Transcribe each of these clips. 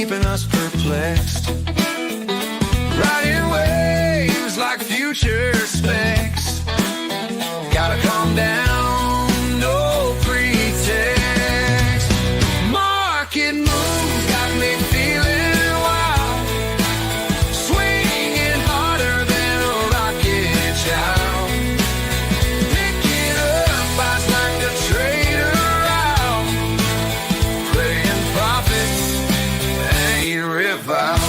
keeping us perplexed. Riding waves like future specs. Gotta calm down, no pretext. Market moves got me feeling wild, swinging harder than a rocket child. Picking up odds like a trader out, playing profits ain't reviled.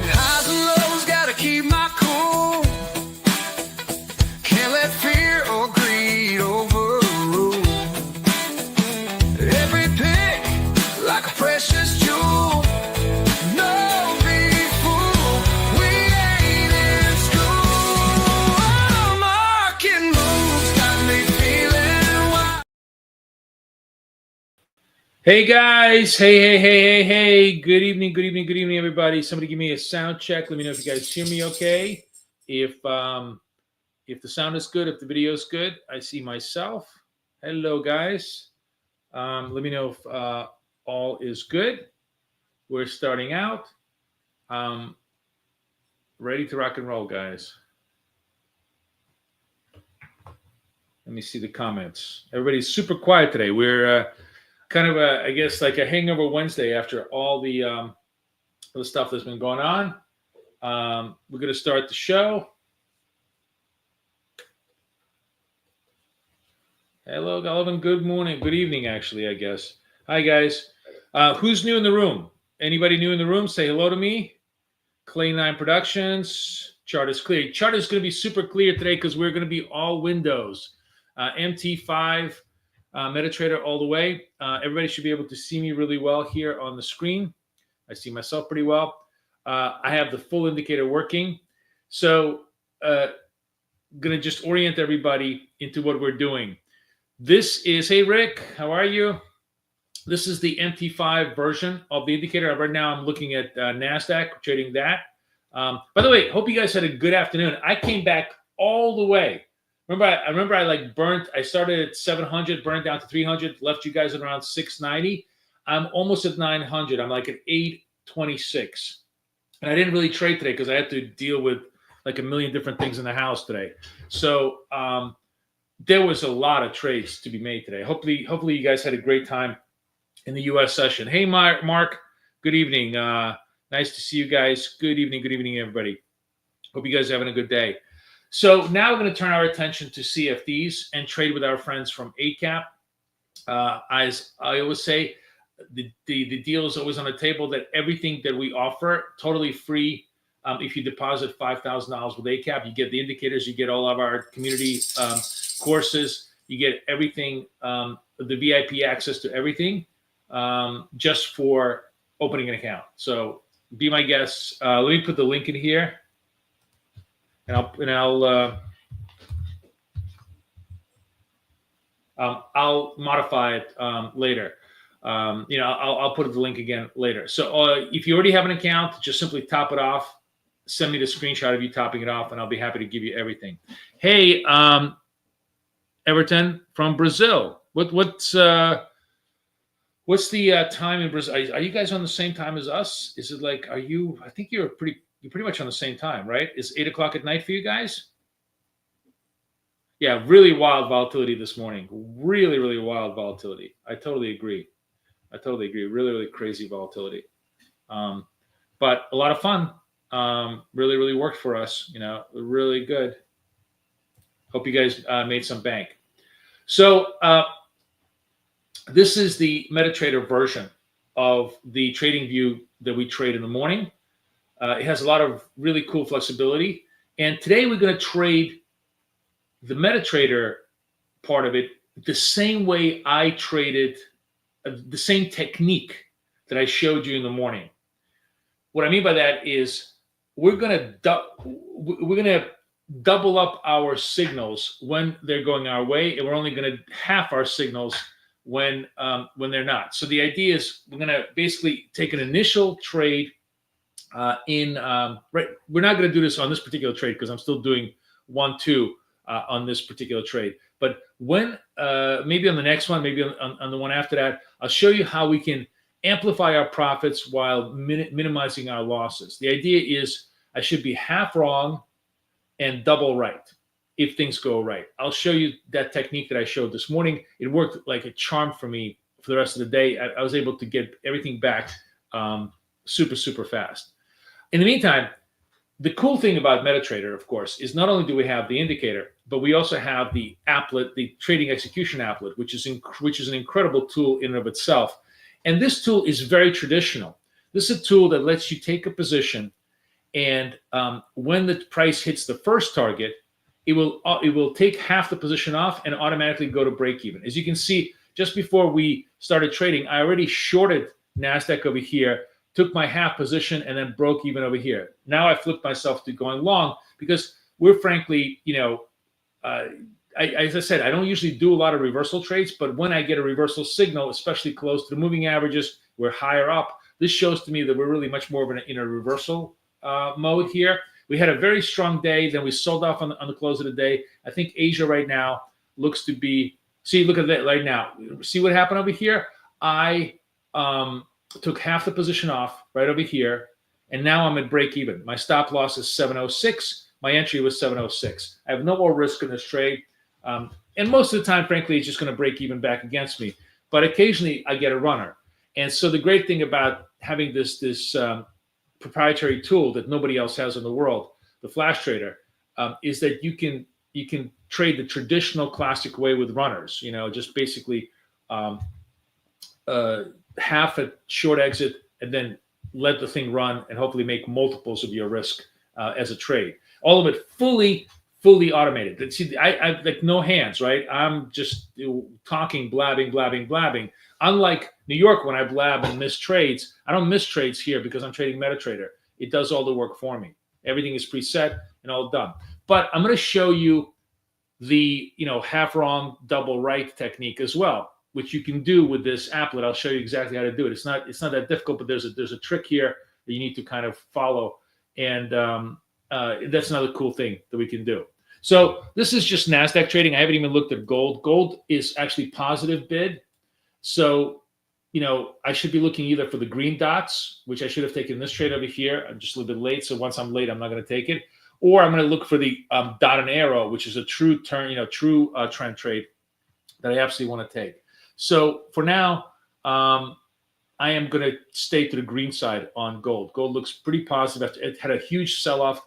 Highs and lows, gotta keep my cool. Can't let fear or greed overrule. Every pick like a precious jewel. No big fool, we ain't in school. Market moves got me feeling wild. Hey guys, hey. Good evening, everybody. Somebody give me a sound check. Let me know if you guys hear me okay. If the sound is good, if the video is good. I see myself. Hello guys. Let me know if all is good. We're starting out. Ready to rock and roll, guys. Let me see the comments. Everybody's super quiet today. We're kind of I guess like a hangover Wednesday after all the stuff that's been going on. We're going to start the show. Hello, Galvin. Good morning. Good evening, actually, I guess. Hi, guys. Who's new in the room? Anybody new in the room? Say hello to me. Clay 9 Productions. Chart is clear. Chart is going to be super clear today because we're going to be all Windows. MT5, MetaTrader all the way. Everybody should be able to see me really well here on the screen. I see myself pretty well. I have the full indicator working. So going to just orient everybody into what we're doing. This is, hey Rick, how are you? This is the MT5 version of the indicator. Right now I'm looking at NASDAQ, trading that. By the way, hope you guys had a good afternoon. I came back all the way. I remember I like burnt, I started at 700, burned down to 300, left you guys at around 690. I'm almost at 900. I'm like at 826. And I didn't really trade today because I had to deal with like a million different things in the house today. So there was a lot of trades to be made today. Hopefully you guys had a great time in the US session. Hey, Mark, good evening. Nice to see you guys. Good evening, everybody. Hope you guys are having a good day. So now we're going to turn our attention to CFDs and trade with our friends from ACAP. As I always say, the deal is always on the table that everything that we offer, totally free. If you deposit $5,000 with ACAP, you get the indicators, you get all of our community courses, you get everything, the VIP access to everything, just for opening an account. So be my guest. Let me put the link in here. And I'll modify it later. I'll put the link again later. So if you already have an account, just simply top it off. Send me the screenshot of you topping it off, and I'll be happy to give you everything. Hey, Everton from Brazil. What's the time in Brazil? Are you guys on the same time as us? Is it like, I think you're pretty much on the same time, right? It's 8 o'clock at night for you guys? Yeah, really wild volatility this morning. Really, really wild volatility. I totally agree. Really, really crazy volatility. But a lot of fun. Really, really worked for us. Really good. Hope you guys made some bank. So this is the MetaTrader version of the trading view that we trade in the morning. It has a lot of really cool flexibility. And today we're going to trade the MetaTrader part of it the same way I traded, the same technique that I showed you in the morning. What I mean by that is we're going to double up our signals when they're going our way, and we're only going to half our signals when they're not. So the idea is we're going to basically take an initial trade right. We're not going to do this on this particular trade because I'm still doing 1-2 on this particular trade. But when maybe on the next one, maybe on the one after that, I'll show you how we can amplify our profits while minimizing our losses. The idea is I should be half wrong and double right if things go right. I'll show you that technique that I showed this morning. It worked like a charm for me for the rest of the day. I was able to get everything back super, super fast. In the meantime, the cool thing about MetaTrader, of course, is not only do we have the indicator, but we also have the applet, the trading execution applet, which is an incredible tool in and of itself. And this tool is very traditional. This is a tool that lets you take a position, and when the price hits the first target, it will take half the position off and automatically go to break even. As you can see, just before we started trading, I already shorted NASDAQ over here, took my half position, and then broke even over here. Now I flipped myself to going long because we're frankly, as I said, I don't usually do a lot of reversal trades, but when I get a reversal signal, especially close to the moving averages, we're higher up. This shows to me that we're really much more of in a reversal mode here. We had a very strong day. Then we sold off on the close of the day. I think Asia right now looks to be, see, look at that right now. See what happened over here? I took half the position off right over here, and now I'm at break even. My stop loss is 706. My entry was 706. I have no more risk in this trade. And most of the time, frankly, it's just going to break even back against me. But occasionally I get a runner. And so the great thing about having this proprietary tool that nobody else has in the world, the Flash Trader, is that you can trade the traditional classic way with runners. Just basically half a short exit and then let the thing run and hopefully make multiples of your risk as a trade. All of it fully automated. See, I like no hands, right? I'm just talking, blabbing. Unlike New York, when I blab and miss trades, I don't miss trades here because I'm trading MetaTrader. It does all the work for me. Everything is preset and all done. But I'm going to show you the half wrong, double right technique as well, which you can do with this applet. I'll show you exactly how to do it. It's not that difficult, but there's a trick here that you need to kind of follow, and that's another cool thing that we can do. So this is just NASDAQ trading. I haven't even looked at gold. Gold is actually positive bid. So, I should be looking either for the green dots, which I should have taken this trade over here. I'm just a little bit late. So once I'm late, I'm not going to take it. Or I'm going to look for the dot and arrow, which is a true trend trade that I absolutely want to take. So for now, I am going to stay to the green side on gold. Gold looks pretty positive. It had a huge sell-off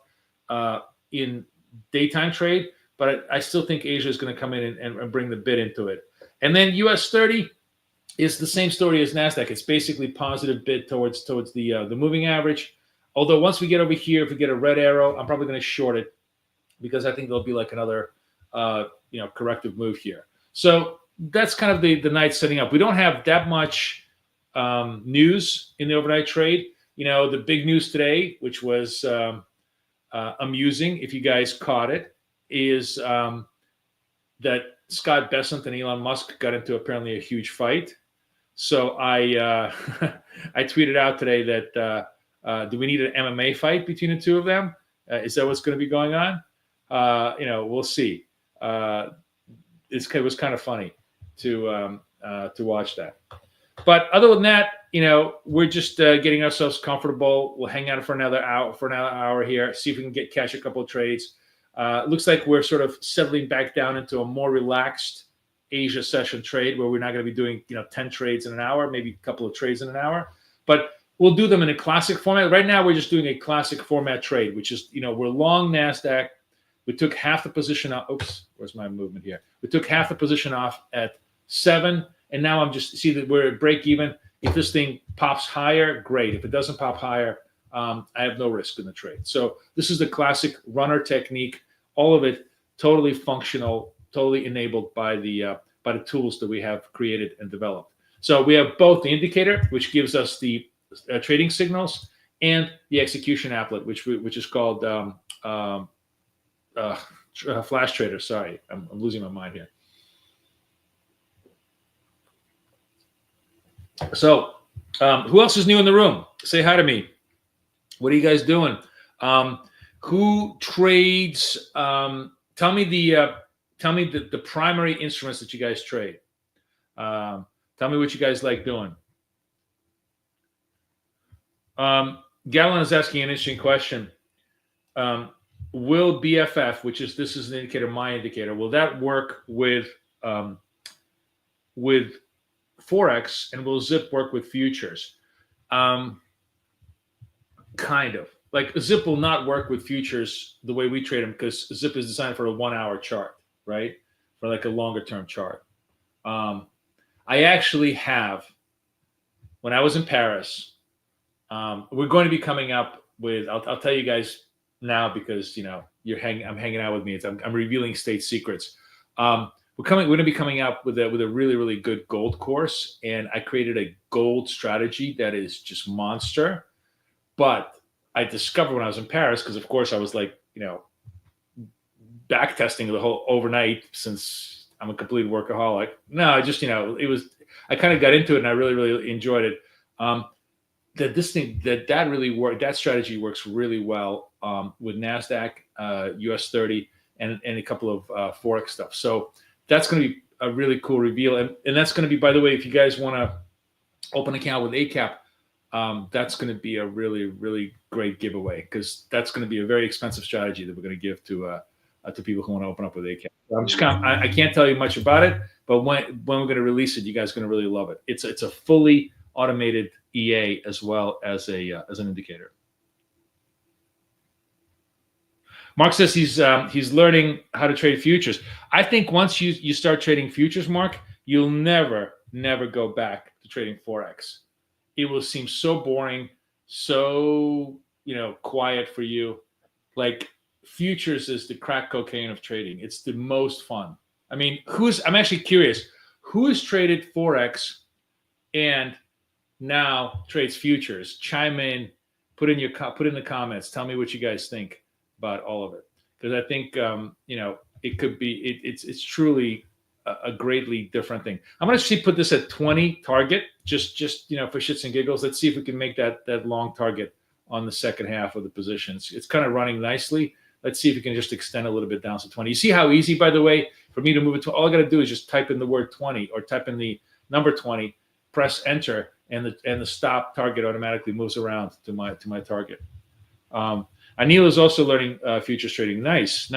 in daytime trade, but I still think Asia is going to come in and bring the bid into it. And then US 30 is the same story as NASDAQ. It's basically positive bid towards the moving average. Although once we get over here, if we get a red arrow, I'm probably going to short it because I think there'll be like another corrective move here. So that's kind of the night setting up. We don't have that much news in the overnight trade. The big news today, which was amusing, if you guys caught it, is that Scott Bessent and Elon Musk got into apparently a huge fight. So I I tweeted out today that do we need an MMA fight between the two of them? Is that what's going to be going on? We'll see. It was kind of funny to watch that. But other than that, we're just getting ourselves comfortable. We'll hang out for another hour here, see if we can catch a couple of trades. It looks like we're sort of settling back down into a more relaxed Asia session trade where we're not going to be doing 10 trades in an hour, maybe a couple of trades in an hour. But we'll do them in a classic format. Right now, we're just doing a classic format trade, which is, we're long NASDAQ. We took half the position off. Oops, where's my movement here? We took half the position off at 7, and now I'm just, see that we're at break even. If this thing pops higher, great. If it doesn't pop higher, I have no risk in the trade. So this is the classic runner technique. All of it totally functional, totally enabled by the tools that we have created and developed. So we have both the indicator, which gives us the trading signals, and the execution applet, which is called Flash Trader. Sorry, I'm losing my mind here. So, who else is new in the room? Say hi to me. What are you guys doing? Who trades? Tell me the primary instruments that you guys trade. Tell me what you guys like doing. Gallon is asking an interesting question. Will BFF, this is an indicator, my indicator, will that work with Forex, and will Zip work with futures? Kind of. Like Zip will not work with futures the way we trade them because Zip is designed for a 1 hour chart, right? For like a longer term chart. I actually have, when I was in Paris, we're going to be coming up with, I'll tell you guys now because, I'm hanging out with me. I'm revealing state secrets. We're going to be coming up with a really, really good gold course. And I created a gold strategy that is just monster. But I discovered when I was in Paris, because of course I was like, back testing the whole overnight since I'm a complete workaholic. No, I just, I kind of got into it and I really, really enjoyed it. That really worked. That strategy works really well with NASDAQ, US 30, and a couple of Forex stuff. So that's going to be a really cool reveal. And that's going to be, by the way, if you guys want to open an account with ACAP, that's going to be a really, really great giveaway because that's going to be a very expensive strategy that we're going to give to people who want to open up with ACAP. So I can't tell you much about it, but when we're going to release it, you guys are going to really love it. It's a fully automated EA as well as as an indicator. Mark says he's learning how to trade futures. I think once you start trading futures, Mark, you'll never go back to trading Forex. It will seem so boring, so quiet for you. Like futures is the crack cocaine of trading. It's the most fun. I mean, I'm actually curious, who has traded Forex and now trades futures? Chime in, put in the comments. Tell me what you guys think about all of it, because I think it could be it's truly a greatly different thing. I'm going to put this at 20 target, just for shits and giggles. Let's see if we can make that long target on the second half of the positions. It's kind of running nicely. Let's see if we can just extend a little bit down to 20. You see how easy, by the way, for me to move it to? All I got to do is just type in the word 20 or type in the number 20, press enter, and the stop target automatically moves around to my target. Anil is also learning futures trading. Nice.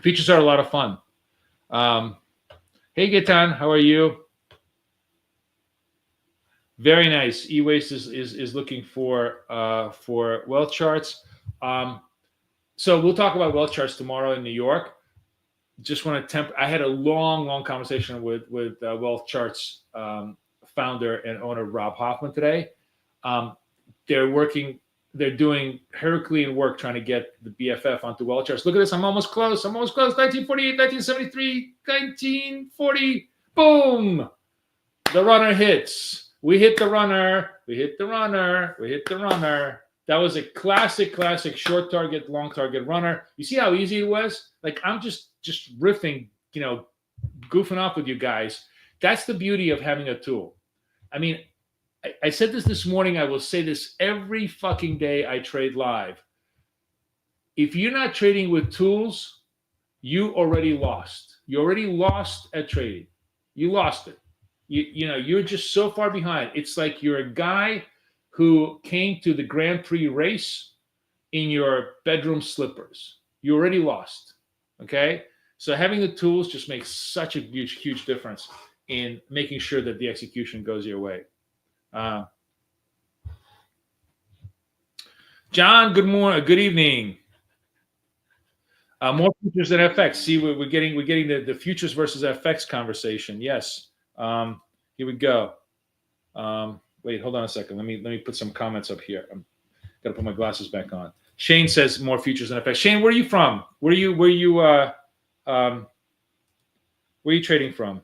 Futures are a lot of fun. Hey, Gaitan, how are you? Very nice. eWaste is looking for wealth charts. So we'll talk about wealth charts tomorrow in New York. Just want to I had a long conversation with wealth charts founder and owner Rob Hoffman today. They're doing Herculean work trying to get the BFF onto wealth charts. Look at this. I'm almost close. 1948, 1973, 1940. Boom. The runner hits. We hit the runner. That was a classic short target, long target runner. You see how easy it was? Like, I'm just riffing, goofing off with you guys. That's the beauty of having a tool. I mean, I said this morning. I will say this every fucking day I trade live. If you're not trading with tools, you already lost. You already lost at trading. You lost it. You're just so far behind. It's like you're a guy who came to the Grand Prix race in your bedroom slippers. You already lost. Okay? So having the tools just makes such a huge difference in making sure that the execution goes your way. John, good morning, good evening. More futures than FX. See, we're getting the futures versus FX conversation. Yes. Here we go. Wait, hold on a second. Let me put some comments up here. I'm gotta put my glasses back on. Shane says more futures than FX. Shane, where are you from? Where are you trading from?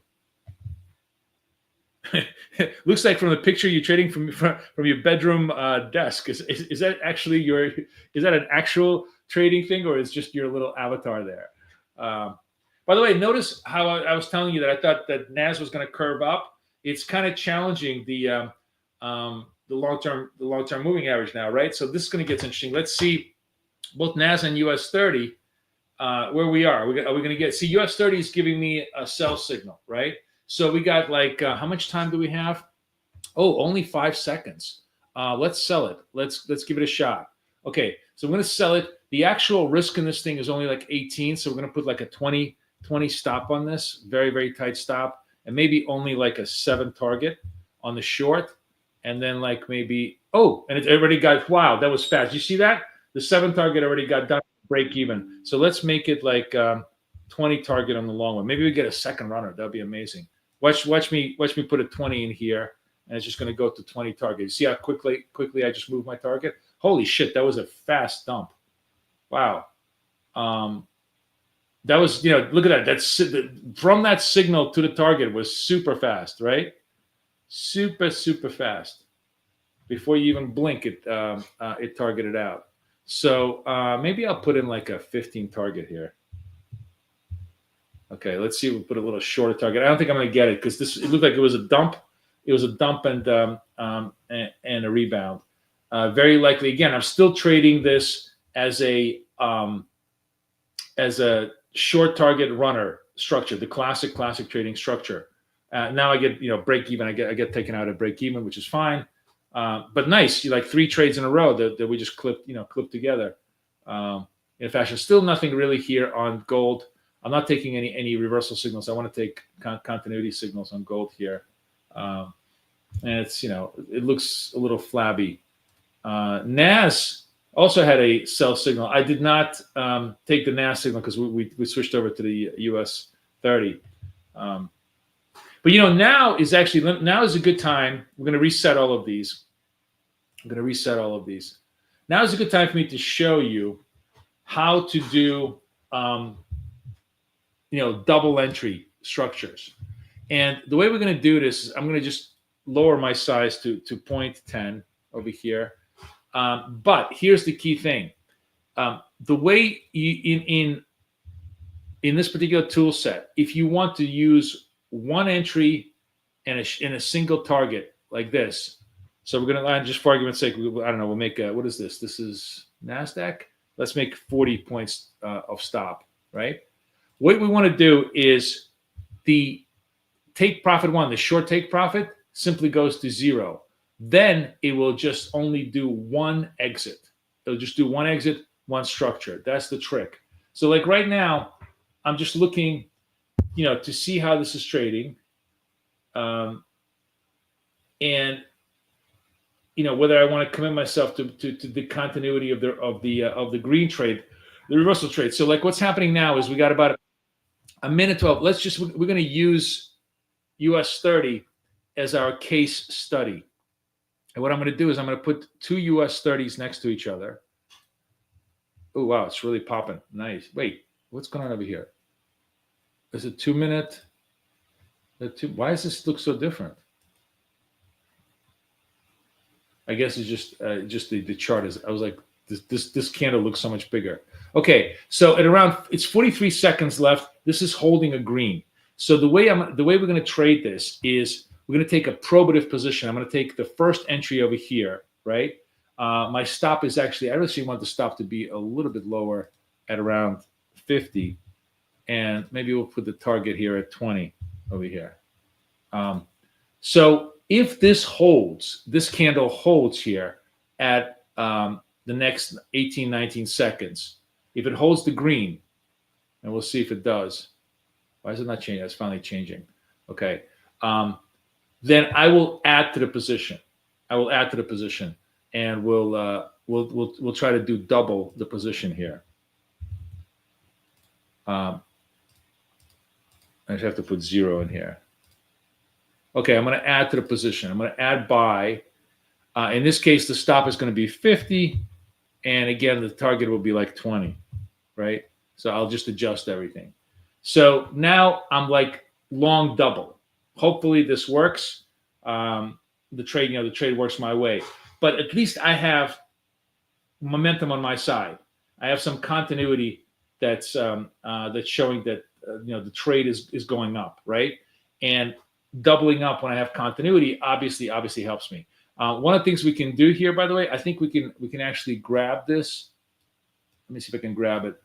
Looks like from the picture you're trading from your bedroom desk. Is that actually is that an actual trading thing, or is just your little avatar there? By the way, notice how I was telling you that I thought that NAS was going to curve up. it's kind of challenging the long-term moving average now, right? So this is going to get interesting. Let's see both NAS and US 30 where we are. Are we going to get? See, US 30 is giving me a sell signal, right? So we got like how much time do we have? Oh, only 5 seconds. Let's sell it. Let's give it a shot. Okay, so I'm going to sell it. The actual risk in this thing is only like 18, so we're going to put like a 20 stop on this, very, very tight stop, and maybe only like a 7 target on the short, and then like maybe, oh, and it already got, wow, that was fast. You see that? The 7 target already got done, break even. So let's make it like 20 target on the long one. Maybe we get a second runner. That'd be amazing. Watch me put a 20 in here, and it's just going to go to 20 target. You see how quickly I just moved my target? Holy shit, that was a fast dump. Wow. That was, look at that. That's from that signal to the target was super fast, right? Super, super fast. Before you even blink, it targeted out. So maybe I'll put in like a 15 target here. Okay, let's see. We'll put a little shorter target. I don't think I'm going to get it because it looked like it was a dump. It was a dump and a rebound. Very likely. Again, I'm still trading this as a short target runner structure, the classic trading structure. Now I get break even. I get taken out at break even, which is fine. But nice. You like 3 trades in a row that we just clipped together in fashion. Still nothing really here on gold. I'm not taking any reversal signals. I want to take continuity signals on gold here. And it's, it looks a little flabby. NAS also had a sell signal. I did not take the NAS signal because we switched over to the US 30. But now is a good time. We're going to reset all of these. Now is a good time for me to show you how to do double entry structures. And the way we're going to do this is I'm going to just lower my size to 0.10 over here. But here's the key thing. The way in this particular tool set, if you want to use one entry in a single target like this, so we're going to, just for argument's sake, I don't know, we'll make what is this? This is NASDAQ. Let's make 40 points of stop, right? What we want to do is the take profit one, the short take profit, simply goes to 0. Then it will just only do one exit. It'll just do one exit, one structure. That's the trick. So like right now, I'm just looking, to see how this is trading, and whether I want to commit myself to the continuity of the green trade, the reversal trade. So like what's happening now is we got about a minute 12. We're going to use US 30 as our case study. And what I'm going to do is I'm going to put 2 US 30s next to each other. Oh, wow, it's really popping. Nice. Wait, what's going on over here? Is it 2 minute? Why does this look so different? I guess it's just the chart is. I was like, this candle looks so much bigger. Okay, so it's 43 seconds left. This is holding a green. So the way we're going to trade this is we're going to take a probative position. I'm going to take the first entry over here, right? My stop is actually, I actually want the stop to be a little bit lower at around 50. And maybe we'll put the target here at 20 over here. So if this candle holds here at the next 18, 19 seconds, if it holds the green, and we'll see if it does. Why is it not changing? It's finally changing. Okay. Then I will add to the position. And we'll try to do double the position here. I just have to put 0 in here. Okay, I'm going to add to the position. I'm going to add buy. In this case, the stop is going to be 50. And again, the target will be like 20, right? So I'll just adjust everything. So now I'm like long double. Hopefully this works. The trade works my way. But at least I have momentum on my side. I have some continuity that's showing that the trade is going up, right? And doubling up when I have continuity obviously helps me. One of the things we can do here, by the way, I think we can actually grab this. Let me see if I can grab it.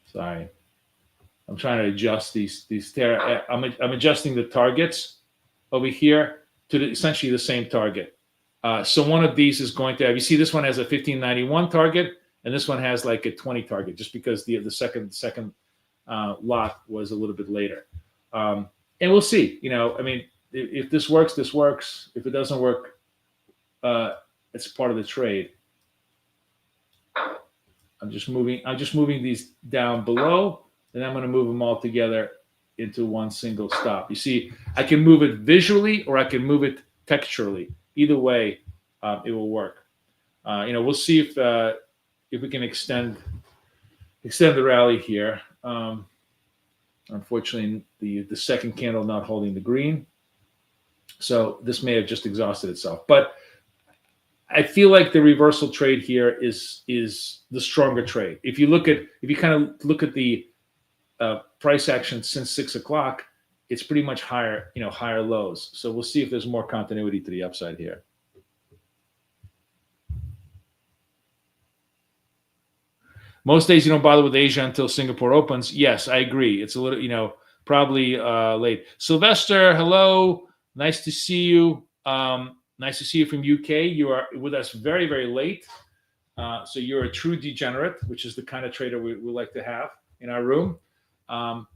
Sorry, I'm trying to adjust these. I'm adjusting the targets over here to essentially the same target. So one of these is going to have. You see, this one has a 1591 target, and this one has like a 20 target, just because the second lot was a little bit later. And we'll see. I mean, if this works, this works. If it doesn't work, it's part of the trade. I'm just moving these down below, and I'm going to move them all together into one single stop. You see, I can move it visually or I can move it texturally. Either way, it will work. We'll see if we can extend the rally here. Unfortunately, the second candle not holding the green, so this may have just exhausted itself. But I feel like the reversal trade here is the stronger trade. If you kind of look at the price action since 6 o'clock, it's pretty much higher lows. So we'll see if there's more continuity to the upside here. Most days you don't bother with Asia until Singapore opens. Yes, I agree. It's a little, probably late. Sylvester, hello. Nice to see you. Nice to see you from UK. You are with us very, very late. So you're a true degenerate, which is the kind of trader we like to have in our room. Welcome.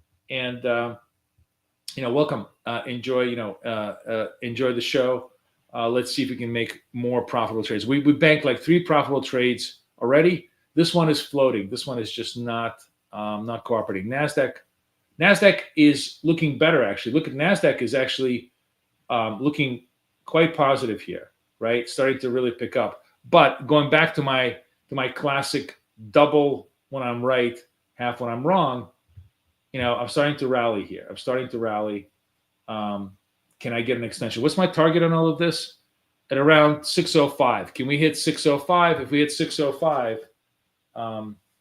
Enjoy the show. Let's see if we can make more profitable trades. We banked like 3 profitable trades already. This one is floating. This one is just not cooperating. Nasdaq is looking better, actually. Look at Nasdaq is actually looking quite positive here, right? Starting to really pick up. But going back to my classic double when I'm right, half when I'm wrong, I'm starting to rally here. I'm starting to rally. Can I get an extension? What's my target on all of this? At around 605. Can we hit 605? If we hit 605,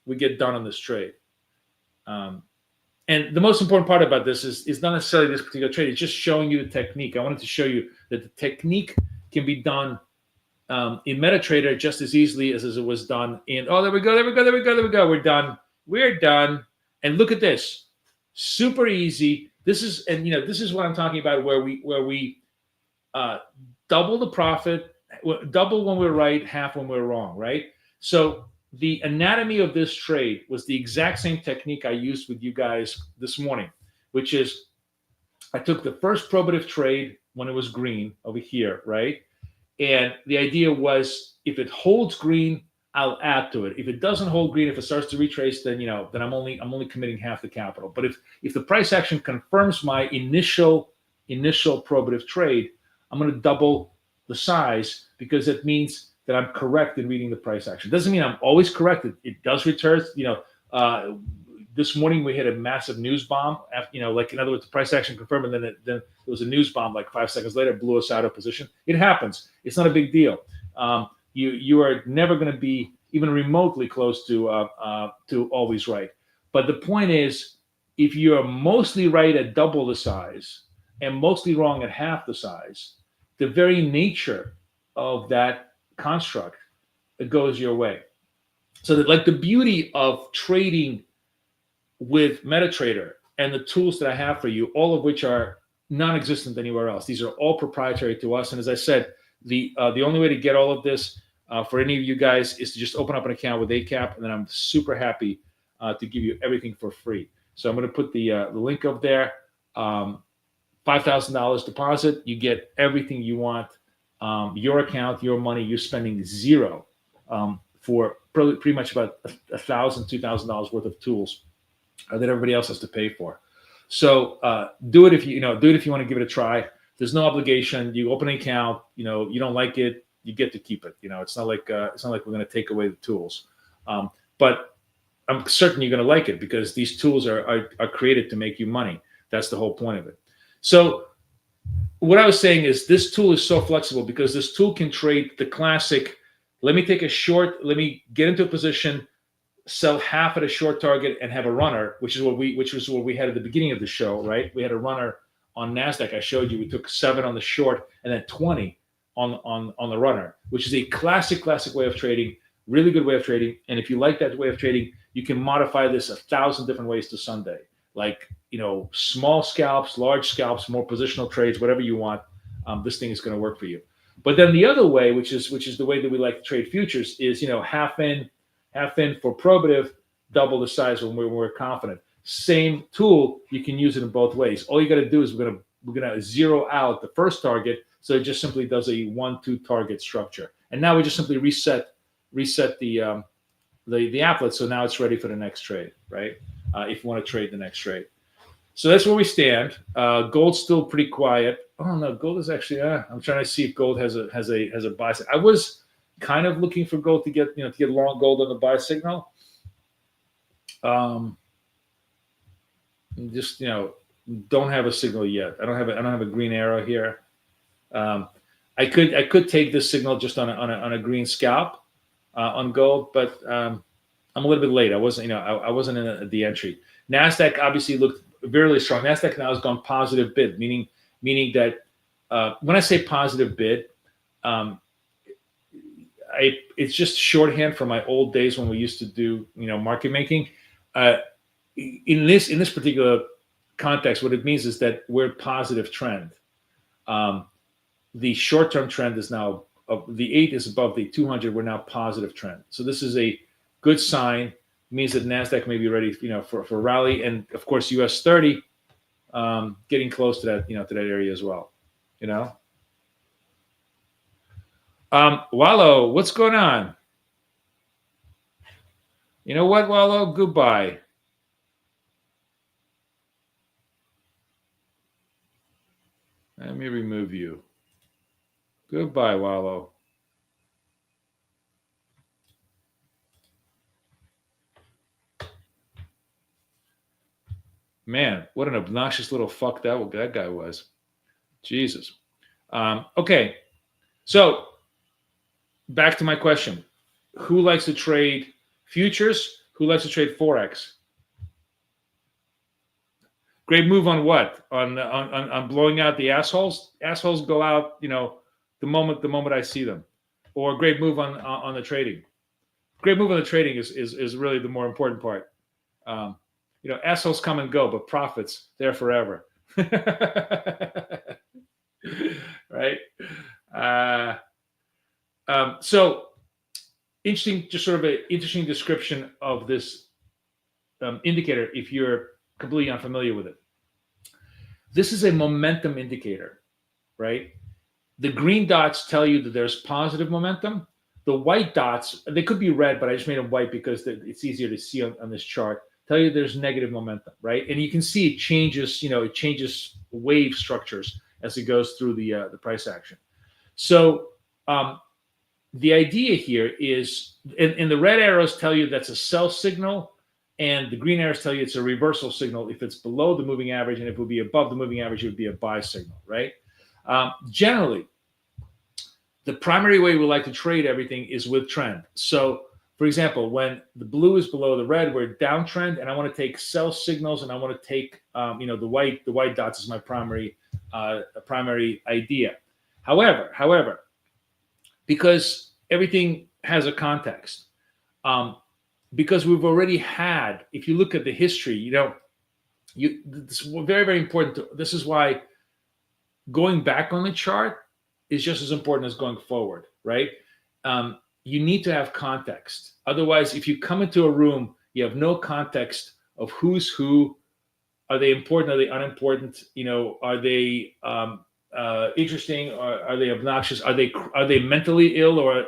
we get done on this trade. And the most important part about this is not necessarily this particular trade. It's just showing you the technique. I wanted to show you that the technique can be done in MetaTrader just as easily as it was done in. Oh, there we go. We're done. We're done. And look at this. Super easy. This is what I'm talking about, where we double the profit, double when we're right, half when we're wrong, right? So the anatomy of this trade was the exact same technique I used with you guys this morning, which is I took the first probative trade when it was green over here, right? And the idea was if it holds green, I'll add to it. If it doesn't hold green, if it starts to retrace, then I'm only committing half the capital. But if the price action confirms my initial probative trade, I'm going to double the size, because it means that I'm correct in reading the price action. Doesn't mean I'm always correct. It does return. This morning we hit a massive news bomb. Like in other words, the price action confirmed, and then there was a news bomb like 5 seconds later, blew us out of position. It happens. It's not a big deal. You are never going to be even remotely close to always right. But the point is, if you are mostly right at double the size and mostly wrong at half the size, the very nature of that construct, it goes your way. So that, like, the beauty of trading with MetaTrader and the tools that I have for you, all of which are non-existent anywhere else. These are all proprietary to us. And as I said, the only way to get all of this for any of you guys is to just open up an account with ACAP, and then I'm super happy to give you everything for free. So I'm going to put the link up there. $5,000 deposit, you get everything you want. Your account, your money, you're spending zero for pretty much about $1,000, $2,000 worth of tools that everybody else has to pay for. So do it if you want to give it a try. There's no obligation. You open an account. You don't like it, you get to keep it. It's not like we're going to take away the tools. But I'm certain you're going to like it, because these tools are created to make you money. That's the whole point of it. So what I was saying is, this tool is so flexible because this tool can trade the classic let me take a short, let me get into a position, sell half at a short target and have a runner, which was what we had at the beginning of the show, right? We had a runner on NASDAQ. I showed you, we took 7 on the short and then 20 on the runner, which is a classic way of trading, really good way of trading. And if you like that way of trading, you can modify this 1,000 different ways to Sunday, like, small scalps, large scalps, more positional trades, whatever you want. This thing is going to work for you. But then the other way, which is the way that we like to trade futures, is half in for probative, double the size when we're confident. Same tool, you can use it in both ways. All you got to do is we're gonna zero out the first target, so it just simply does a 1-2 target structure. And now we just simply reset the applet, so now it's ready for the next trade, right? If you want to trade the next trade. So that's where we stand. Gold's still pretty quiet. Oh no, gold is actually. I'm trying to see if gold has a buy. I was kind of looking for gold to get long gold on the buy signal. Just don't have a signal yet. I don't have a green arrow here. I could take this signal just on a green scalp on gold, but I'm a little bit late. I wasn't I wasn't in the entry. NASDAQ obviously looked very strong. NASDAQ now has gone positive bid, meaning that when I say positive bid, it's just shorthand from my old days when we used to do market making. In this particular context, what it means is that we're positive trend. The short-term trend is now the 8 is above the 200. We're now positive trend. So this is a good sign. It means that NASDAQ may be ready, for a rally, and of course US 30 getting close to that, to that area as well. Wallow, what's going on? You know what, Wallow? Goodbye. Let me remove you. Goodbye, Wallow. Man, what an obnoxious little fuck that guy was. Jesus. Okay, so back to my question. Who likes to trade futures? Who likes to trade Forex? Great move on what? On blowing out the assholes? Assholes go out, the moment I see them. Or great move on the trading. Great move on the trading is really the more important part. Assholes come and go, but profits, they're forever. Right? So interesting, just sort of an interesting description of this indicator if you're completely unfamiliar with it. This is a momentum indicator, right? The green dots tell you that there's positive momentum. The white dots, they could be red, but I just made them white because it's easier to see on this chart, tell you there's negative momentum, right? And you can see it changes wave structures as it goes through the price action. So the idea here is, and the red arrows tell you that's a sell signal, and the green arrows tell you it's a reversal signal if it's below the moving average, and if it would be above the moving average, it would be a buy signal, right? Generally, the primary way we like to trade everything is with trend. So, for example, when the blue is below the red, we're downtrend, and I want to take sell signals, and I want to take the white dots is my primary idea. However, because everything has a context, because we've already had, if you look at the history, this is very, very important. This is why going back on the chart is just as important as going forward, right? You need to have context. Otherwise, if you come into a room, you have no context of who's who. Are they important? Are they unimportant? Are they interesting? Or are they obnoxious? Are they mentally ill, or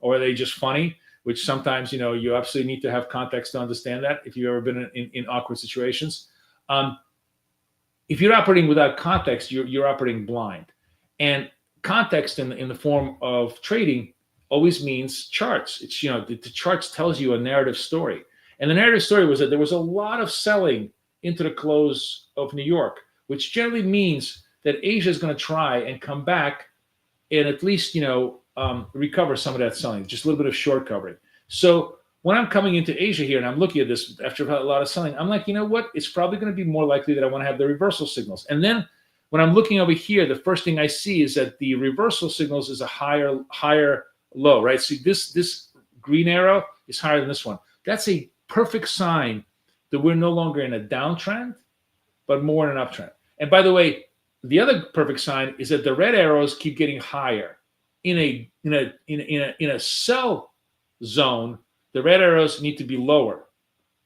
are they just funny? Which sometimes you absolutely need to have context to understand that. If you've ever been in awkward situations, if you're operating without context, you're operating blind. And context in the form of trading always means charts. It's the charts tells you a narrative story, and the narrative story was that there was a lot of selling into the close of New York, which generally means that Asia is going to try and come back and at least recover some of that selling, just a little bit of short covering. So when I'm coming into Asia here and I'm looking at this after a lot of selling, I'm like, you know what? It's probably going to be more likely that I want to have the reversal signals. And then when I'm looking over here, the first thing I see is that the reversal signals is a higher low, right? See, this green arrow is higher than this one. That's a perfect sign that we're no longer in a downtrend, but more in an uptrend. And by the way, the other perfect sign is that the red arrows keep getting higher. In a sell zone, the red arrows need to be lower,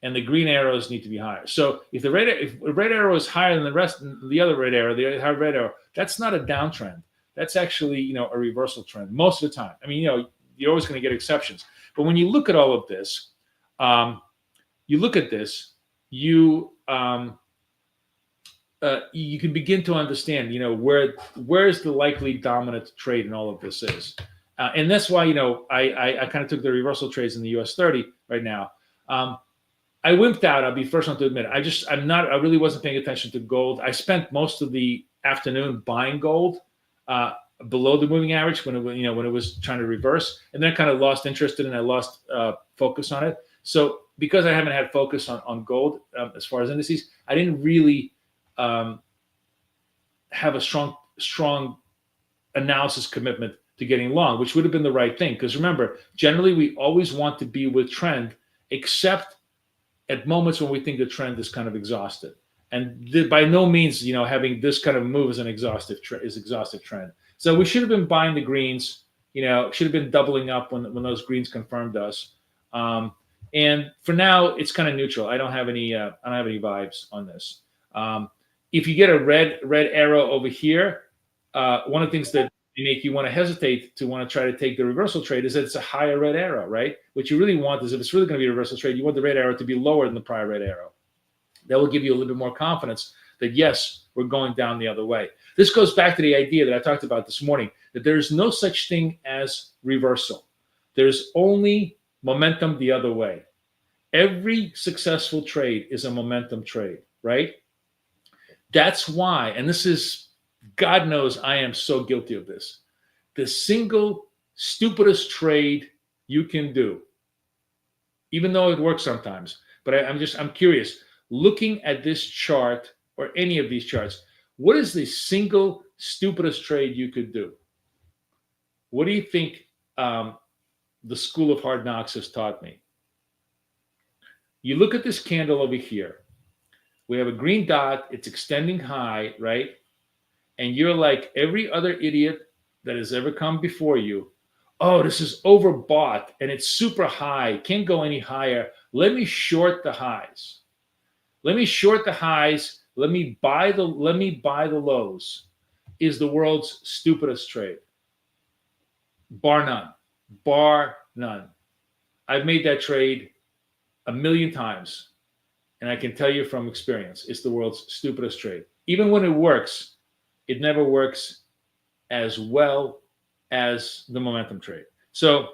and the green arrows need to be higher. So if a red arrow is higher than the other red arrow, the higher red arrow, that's not a downtrend. That's actually a reversal trend most of the time. I mean, you're always going to get exceptions, but when you look at all of this, you can begin to understand, where's the likely dominant trade in all of this is. And that's why, I kind of took the reversal trades in the US 30 right now. I wimped out. I'll be the first one to admit it. I really wasn't paying attention to gold. I spent most of the afternoon buying gold below the moving average when it was trying to reverse, and then I kind of lost interest in it and I lost focus on it. So because I haven't had focus on gold as far as indices, I didn't really have a strong analysis commitment to getting long, which would have been the right thing. Because remember, generally we always want to be with trend, except at moments when we think the trend is kind of exhausted. And by no means, having this kind of move is an exhaustive trend. So we should have been buying the greens. Should have been doubling up when those greens confirmed us. And for now, it's kind of neutral. I don't have any vibes on this. If you get a red arrow over here, one of the things that make you want to hesitate to want to try to take the reversal trade is that it's a higher red arrow, right? What you really want is, if it's really going to be a reversal trade, you want the red arrow to be lower than the prior red arrow. That will give you a little bit more confidence that, yes, we're going down the other way. This goes back to the idea that I talked about this morning, that there's no such thing as reversal. There's only momentum the other way. Every successful trade is a momentum trade, right? That's why, and this is, God knows I am so guilty of this, the single stupidest trade you can do, even though it works sometimes. But I'm curious, looking at this chart or any of these charts, what is the single stupidest trade you could do? What do you think the School of Hard Knocks has taught me? You look at this candle over here. We have a green dot. It's extending high, right? And you're like every other idiot that has ever come before you. Oh, this is overbought and it's super high. Can't go any higher. Let me short the highs. Let me short the highs. Let me buy the lows. Is the world's stupidest trade. Bar none. Bar none. I've made that trade a million times. And I can tell you from experience, it's the world's stupidest trade. Even when it works, it never works as well as the momentum trade. So,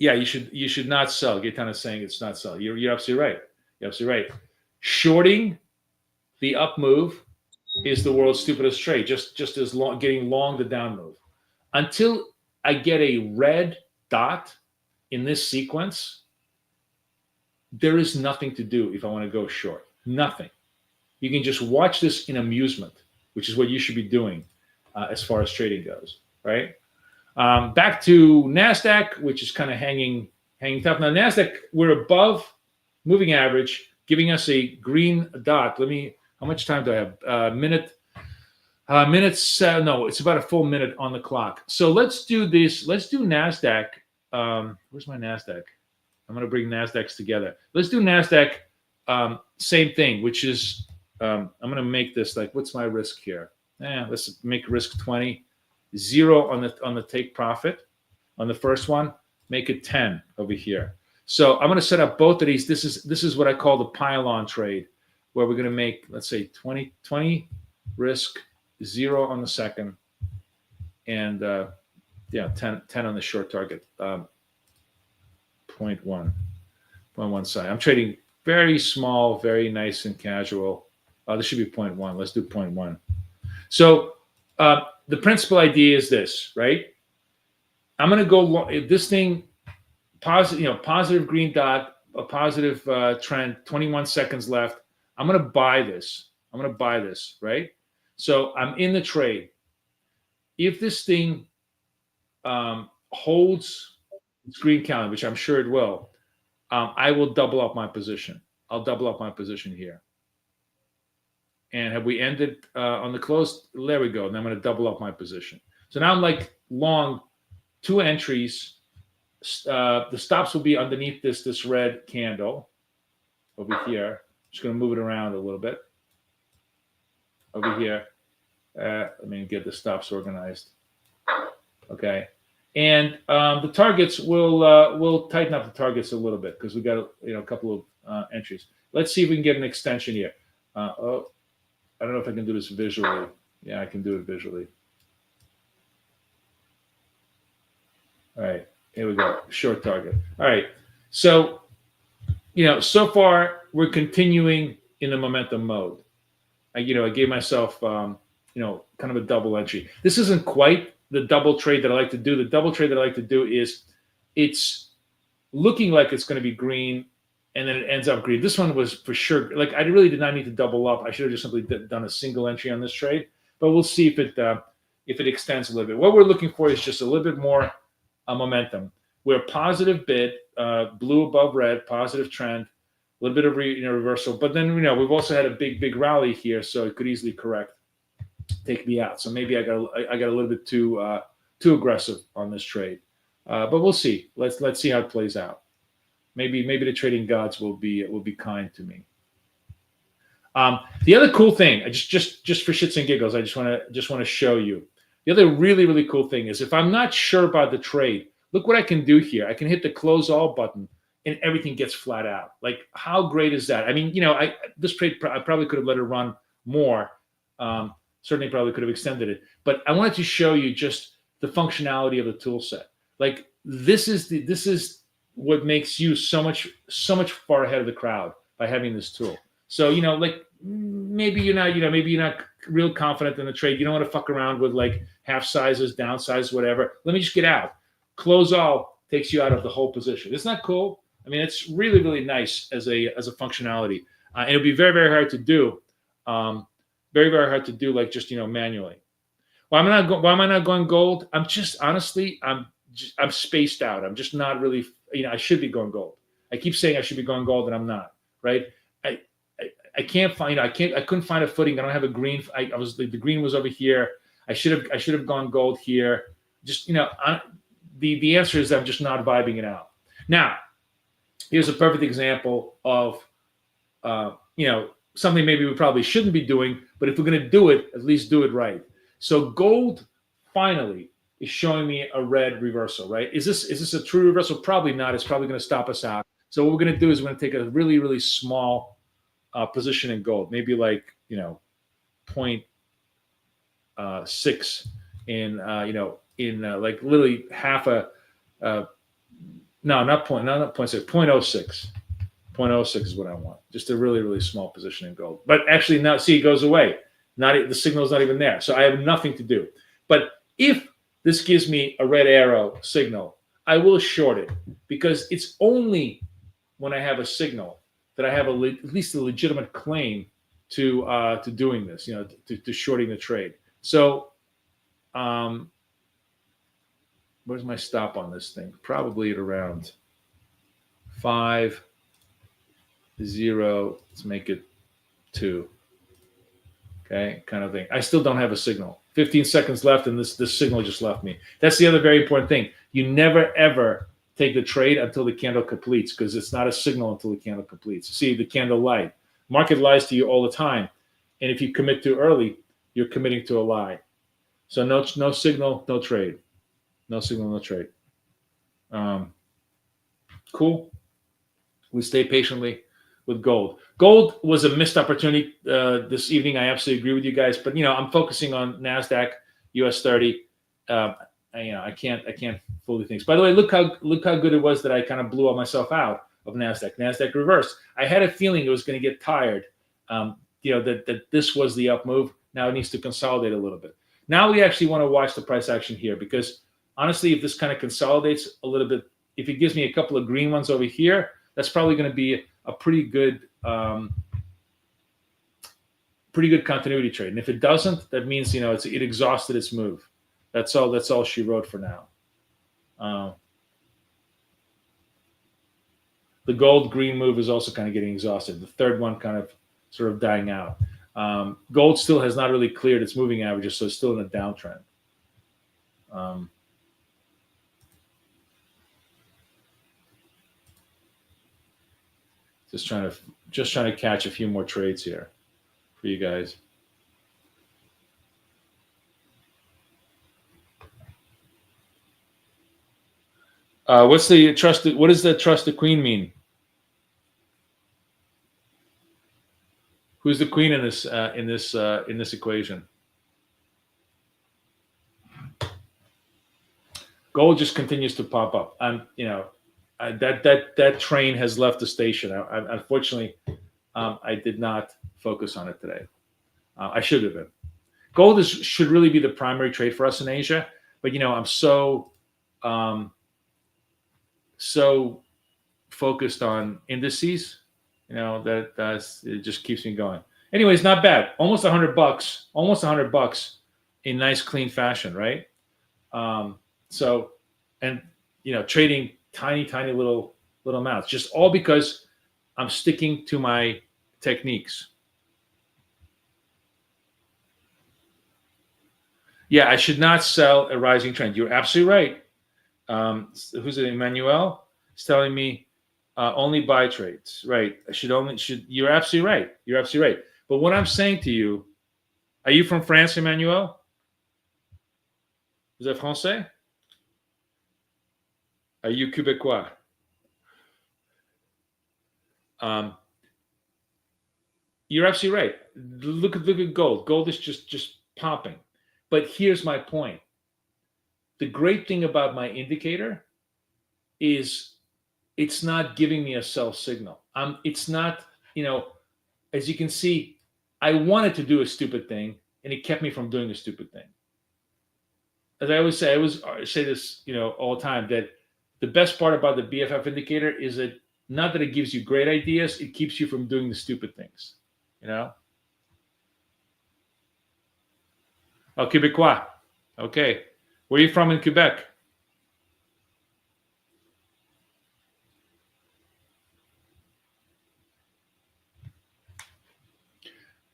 yeah, you should not sell. Gaetan is saying it's not sell. You're absolutely right. You're absolutely right. Shorting the up move is the world's stupidest trade. Just as long getting long the down move. Until I get a red dot in this sequence, there is nothing to do if I want to go short. Nothing. You can just watch this in amusement, which is what you should be doing as far as trading goes, right? Back to NASDAQ, which is kind of hanging tough. Now, NASDAQ, we're above moving average, giving us a green dot. How much time do I have? No, it's about a full minute on the clock. So let's do this. Let's do NASDAQ. Where's my NASDAQ? I'm going to bring NASDAQs together. Let's do NASDAQ. Same thing, which is, I'm going to make this like, what's my risk here? Let's make risk 20. 0 on the take profit on the first one. Make it 10 over here. So I'm going to set up both of these. This is what I call the pylon trade, where we're going to make, let's say 20 risk, 0 on the second, and 10 on the short target. 0.1 side. I'm trading very small, very nice and casual. This should be 0.1. Let's do 0.1. So the principal idea is this, right? I'm going to go if this thing positive, positive green dot, a positive trend, 21 seconds left. I'm going to buy this. I'm going to buy this, right? So I'm in the trade. If this thing holds its green candle, which I'm sure it will, I will double up my position. I'll double up my position here. And have we ended on the close? There we go. And I'm going to double up my position. So now I'm like long 2 entries. The stops will be underneath this red candle over here. Just going to move it around a little bit over here. Let me get the stops organized. Okay, and the targets will tighten up the targets a little bit because we got a couple of entries. Let's see if we can get an extension here. I don't know if I can do this visually. Yeah, I can do it visually. All right, here we go. Short target. All right, so so far we're continuing in the momentum mode. I gave myself kind of a double entry. This isn't quite the double trade that I like to do. The double trade that I like to do is it's looking like it's going to be green, and then it ends up green. This one was for sure. Like I really did not need to double up. I should have just simply done a single entry on this trade. But we'll see if it extends a little bit. What we're looking for is just a little bit more momentum. We're positive bid, blue above red, positive trend, a little bit of reversal. But then we've also had a big rally here, so it could easily correct, take me out. So maybe I got a little bit too aggressive on this trade. But we'll see. Let's see how it plays out. Maybe the trading gods will be kind to me. The other cool thing, just for shits and giggles, I just want to show you. The other really cool thing is if I'm not sure about the trade, look what I can do here. I can hit the close all button and everything gets flat out. Like how great is that? I mean, this trade I probably could have let it run more. Certainly probably could have extended it, but I wanted to show you just the functionality of the tool set. Like this is what makes you so much far ahead of the crowd by having this tool. So like maybe you're not real confident in the trade. You don't want to fuck around with like half sizes, down sizes, whatever. Let me just get out. Close all takes you out of the whole position. Isn't that cool? I mean, it's really nice as a functionality, and it'll be very hard to do. Very hard to do, like just manually. Why am I not going gold? I'm just honestly, I'm spaced out. I'm just not really. I should be going gold. I keep saying I should be going gold, and I'm not. Right? I can't find. I couldn't find a footing. I don't have a green. The green was over here. I should have gone gold here. Just the answer is I'm just not vibing it out. Now, here's a perfect example of something maybe we probably shouldn't be doing, but if we're going to do it, at least do it right. So gold finally is showing me a red reversal, right? Is this a true reversal? Probably not. It's probably going to stop us out. So what we're going to do is we're going to take a really small position in gold, maybe like 0.6 in like literally half a no, not 0.6, 0.06. 0.06 is what I want. Just a really small position in gold. But actually now, see, it goes away. The signal's not even there. So I have nothing to do. But if this gives me a red arrow signal, I will short it because it's only when I have a signal that I have at least a legitimate claim to doing this, to shorting the trade. So where's my stop on this thing? Probably at around 5, 0. Let's make it 2. Okay, kind of thing. I still don't have a signal. 15 seconds left, and this signal just left me. That's the other very important thing. You never ever take the trade until the candle completes because it's not a signal until the candle completes. See the candle light. Market lies to you all the time, and if you commit too early, you're committing to a lie. So no signal, no trade. No signal, no trade. Cool. We stay patiently with gold. Gold was a missed opportunity this evening. I absolutely agree with you guys, but I'm focusing on Nasdaq, US 30. I can't fully think. By the way, look how good it was that I kind of blew myself out of Nasdaq. Nasdaq reversed. I had a feeling it was going to get tired. That this was the up move. Now it needs to consolidate a little bit. Now we actually want to watch the price action here because honestly, if this kind of consolidates a little bit, if it gives me a couple of green ones over here, that's probably going to be a pretty good continuity trade. And if it doesn't, that means it exhausted its move. That's all she wrote for now. The gold green move is also kind of getting exhausted. The third one kind of sort of dying out. Gold still has not really cleared its moving averages, so it's still in a downtrend. Just trying to catch a few more trades here for you guys. What's the trusted? What does the trusted queen mean? Who's the queen in this equation? Gold just continues to pop up. That train has left the station. Unfortunately, I did not focus on it today. I should have been. Gold should really be the primary trade for us in Asia, but I'm so focused on indices, that it just keeps me going. Anyways, not bad. Almost $100. Almost $100 in nice, clean fashion, right? Trading tiny little amounts, just all because I'm sticking to my techniques. Yeah, I should not sell a rising trend. You're absolutely right. Who's it? Emmanuel is telling me only buy trades. Right. You're absolutely right. You're absolutely right. But what I'm saying to you, are you from France, Emmanuel? Is that Français? Are you Québécois? You're absolutely right. Look at gold. Gold is just popping. But here's my point. The great thing about my indicator is it's not giving me a sell signal. It's not, as you can see, I wanted to do a stupid thing and it kept me from doing a stupid thing. As I always say this, all the time, that the best part about the BFF indicator is that not that it gives you great ideas, it keeps you from doing the stupid things, Oh, Québécois. Okay. Where are you from in Quebec?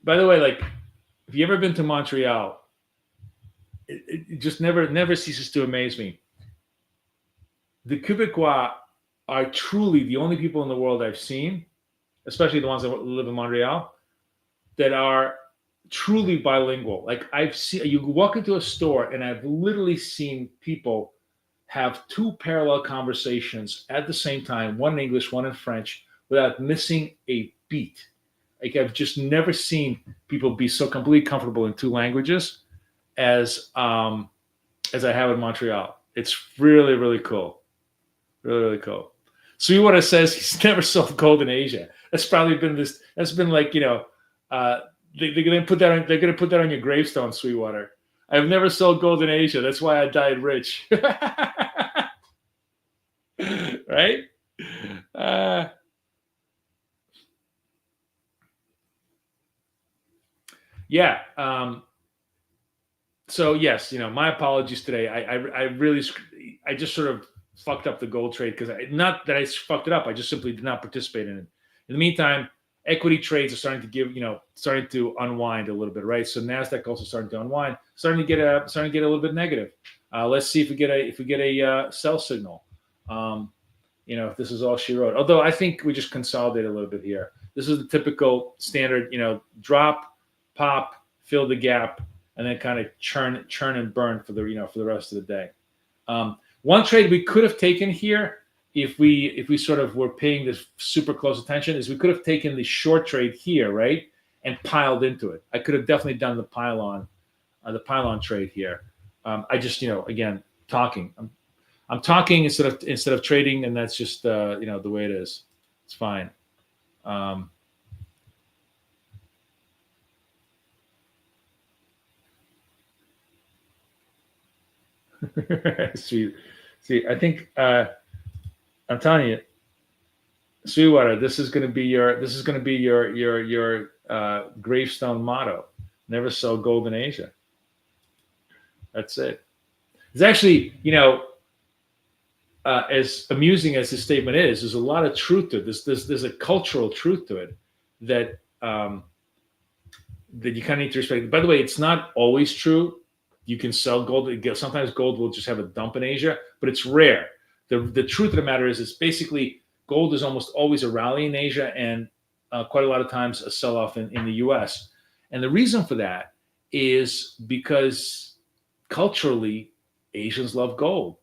By the way, like, if you ever been to Montreal, it just never ceases to amaze me. The Quebecois are truly the only people in the world I've seen, especially the ones that live in Montreal, that are truly bilingual. Like, I've seen, you walk into a store and I've literally seen people have two parallel conversations at the same time, one in English, one in French, without missing a beat. Like, I've just never seen people be so completely comfortable in two languages as I have in Montreal. It's really, really cool. Really, really cool. Sweetwater says he's never sold gold in Asia. That's probably been this. That's been like, they're gonna put that on. They're gonna put that on your gravestone, Sweetwater. I've never sold gold in Asia. That's why I died rich. Right? Yeah. So yes, my apologies today. I just sort of fucked up the gold trade because not that I fucked it up. I just simply did not participate in it. In the meantime, equity trades are starting to unwind a little bit, right? So Nasdaq also starting to unwind, starting to get a little bit negative. Let's see if we get a sell signal. If this is all she wrote. Although I think we just consolidate a little bit here. This is the typical standard, drop, pop, fill the gap, and then kind of churn and burn for the rest of the day. One trade we could have taken here, if we sort of were paying this super close attention, is we could have taken the short trade here, right, and piled into it. I could have definitely done the pylon trade here. I just, again, talking. I'm talking instead of trading, and that's just the way it is. It's fine. See, I think I'm telling you, Sweetwater, this is going to be your gravestone motto. Never sell gold in Asia. That's it. It's actually, as amusing as this statement is, there's a lot of truth to it. There's a cultural truth to it that that you kind of need to respect. By the way, it's not always true. You can sell gold. Sometimes gold will just have a dump in Asia, but it's rare. The truth of the matter is, it's basically gold is almost always a rally in Asia, and quite a lot of times a sell-off in the U.S. And the reason for that is because culturally, Asians love gold.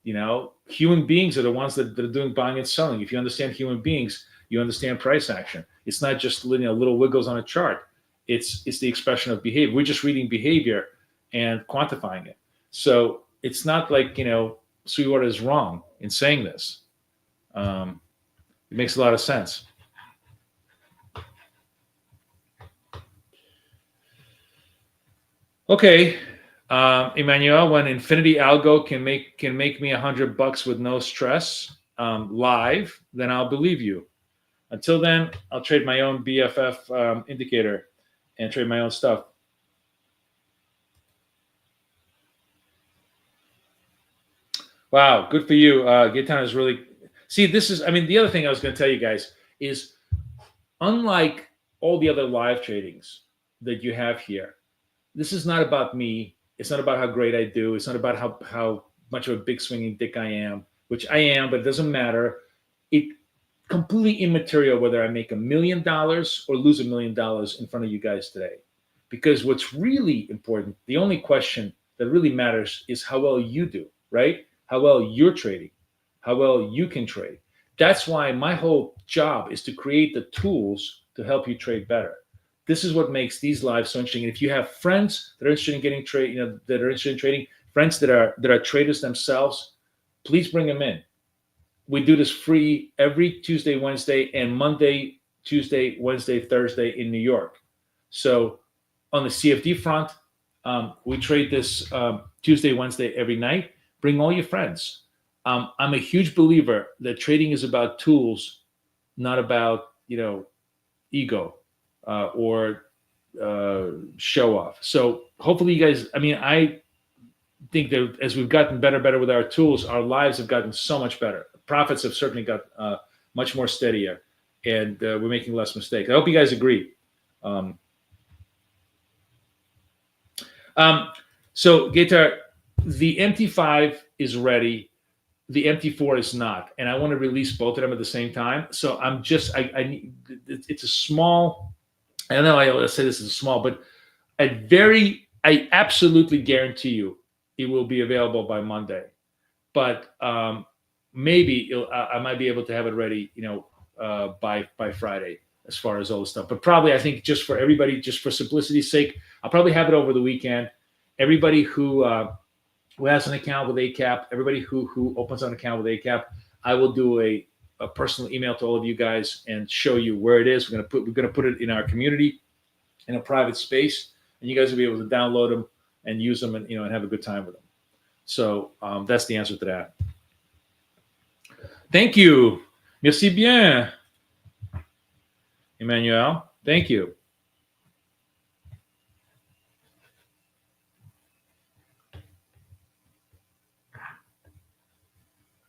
Human beings are the ones that are doing buying and selling. If you understand human beings, you understand price action. It's not just little wiggles on a chart. It's the expression of behavior. We're just reading behavior and quantifying it. So it's not like Sweetwater is wrong in saying this. It makes a lot of sense. Okay, Emmanuel, when Infinity Algo can make me $100 with no stress live, then I'll believe you. Until then, I'll trade my own BFF indicator and trade my own stuff. Wow, good for you. Gaetan is really... See, the other thing I was going to tell you guys is, unlike all the other live tradings that you have here, this is not about me. It's not about how great I do. It's not about how much of a big swinging dick I am, which I am, but it doesn't matter. It completely immaterial whether I make $1 million or lose $1 million in front of you guys today. Because what's really important, the only question that really matters, is how well you do, right? How well you're trading, how well you can trade. That's why my whole job is to create the tools to help you trade better. This is what makes these lives so interesting. And if you have friends that are interested in getting trade, that are interested in trading, friends that are traders themselves, please bring them in. We do this free every Tuesday, Wednesday, and Monday, Tuesday, Wednesday, Thursday in New York. So on the CFD front, we trade this Tuesday, Wednesday every night. Bring all your friends. I'm a huge believer that trading is about tools, not about ego or show off. So hopefully you guys. I think that as we've gotten better with our tools, our lives have gotten so much better. Profits have certainly got much more steadier, and we're making less mistakes. I hope you guys agree. So Gaetan, the MT5 is ready. The MT4 is not, and I want to release both of them at the same time. So I'm just, I need. It's a small. I don't know. I say this is small, but I absolutely guarantee you it will be available by Monday. But maybe I might be able to have it ready, by Friday, as far as all the stuff. But probably, I think, just for everybody, just for simplicity's sake, I'll probably have it over the weekend. Everybody who has an account with ACAP, everybody who opens an account with ACAP, I will do a personal email to all of you guys and show you where it is. We're gonna put it in our community, in a private space, and you guys will be able to download them and use them, and and have a good time with them. So that's the answer to that. Thank you. Merci bien, Emmanuel. Thank you.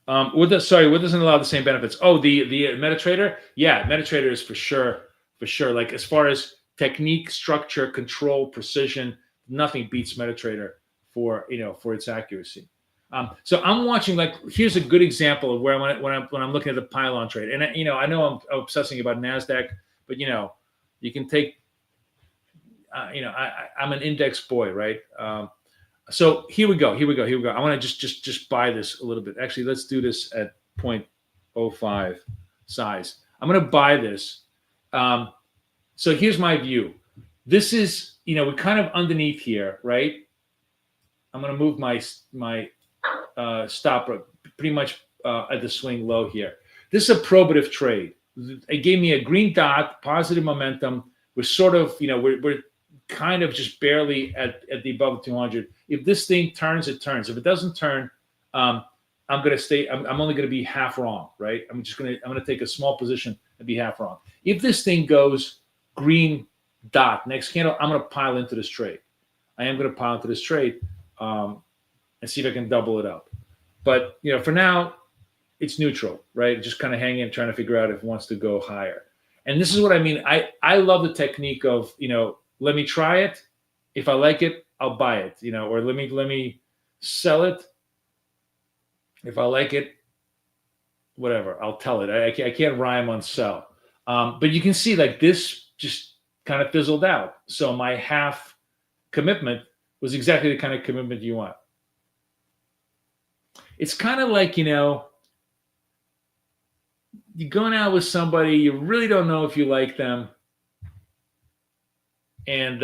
What doesn't allow the same benefits? Oh, the MetaTrader? Yeah, MetaTrader is for sure. Like, as far as technique, structure, control, precision, nothing beats MetaTrader for its accuracy. So I'm watching, like, here's a good example of where when I'm looking at the pylon trade. And I know I'm obsessing about NASDAQ, but you can take I'm an index boy, right? So here we go. I want to just buy this a little bit. Actually, let's do this at 0.05 size. I'm going to buy this. So here's my view. This is, we're kind of underneath here, right? I'm going to move my stop pretty much at the swing low here. This is a probative trade. It gave me a green dot, positive momentum. We're sort of, we're kind of just barely at the above 200. If this thing turns, it turns. If it doesn't turn, I'm going to stay. I'm only going to be half wrong, right? I'm going to take a small position and be half wrong. If this thing goes green dot next candle, I'm going to pile into this trade. I am going to pile into this trade and see if I can double it up. But for now, it's neutral, right? Just kind of hanging and trying to figure out if it wants to go higher. And this is what I mean. I love the technique of let me try it. If I like it, I'll buy it. Or let me sell it. If I like it, whatever, I'll tell it. I can't rhyme on sell. But you can see like this just kind of fizzled out. So my half commitment was exactly the kind of commitment you want. It's kind of like, you're going out with somebody, you really don't know if you like them. And,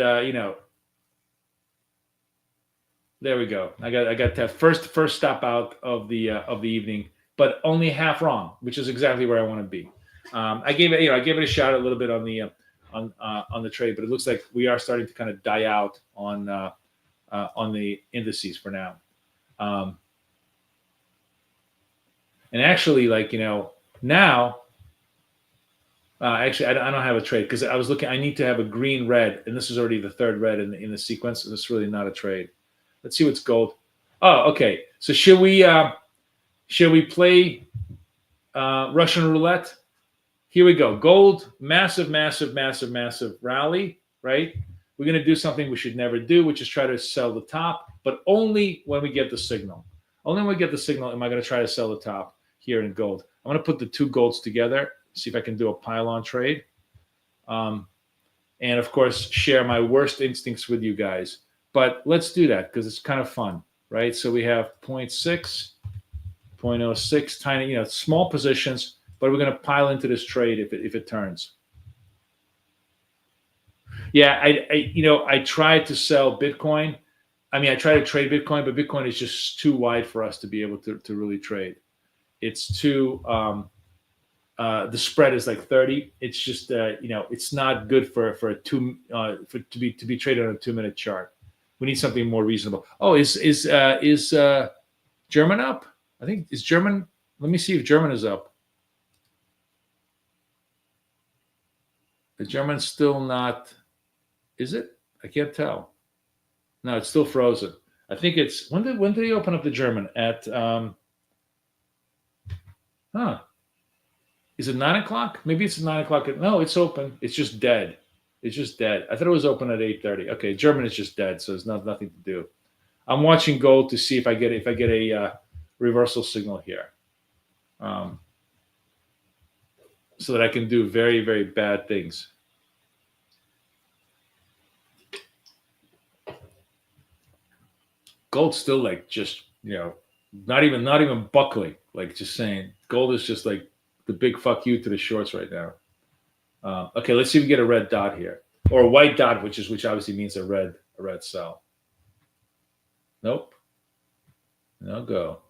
there we go. I got that first stop out of the evening, but only half wrong, which is exactly where I want to be. I gave it a shot a little bit on the trade, but it looks like we are starting to kind of die out on the indices for now. And actually, now, actually, I don't have a trade because I was looking. I need to have a green red, and this is already the third red in the sequence. So this is really not a trade. Let's see what's gold. Oh, okay. So should we play Russian roulette? Here we go. Gold, massive rally, right? We're going to do something we should never do, which is try to sell the top, but only when we get the signal. Only when we get the signal am I going to try to sell the top here in gold. I'm going to put the two golds together, see if I can do a pile-on trade. And, of course, share my worst instincts with you guys. But let's do that because it's kind of fun, right? So we have 0.6, 0.06, tiny, small positions, but we're going to pile into this trade if it turns. Yeah, I tried to sell Bitcoin. I tried to trade Bitcoin, but Bitcoin is just too wide for us to be able to really trade. It's too the spread is like 30. It's just it's not good for to be traded on a 2-minute chart. We need something more reasonable. Oh, is German up? I think is German. Let me see if German is up. The German's still not. Is it? I can't tell. No, it's still frozen. I think it's when did they open up the German at? Is it 9 o'clock? Maybe it's 9 o'clock. No, it's open. It's just dead. It's just dead. I thought it was open at 8:30. Okay, German is just dead, so there's nothing to do. I'm watching gold to see if I get a reversal signal here, so that I can do very, very bad things. Gold's still like just not even buckling, like just saying gold is just like the big fuck you to the shorts right now. Okay, let's see if we get a red dot here or a white dot, which obviously means a red sell. Nope. No go.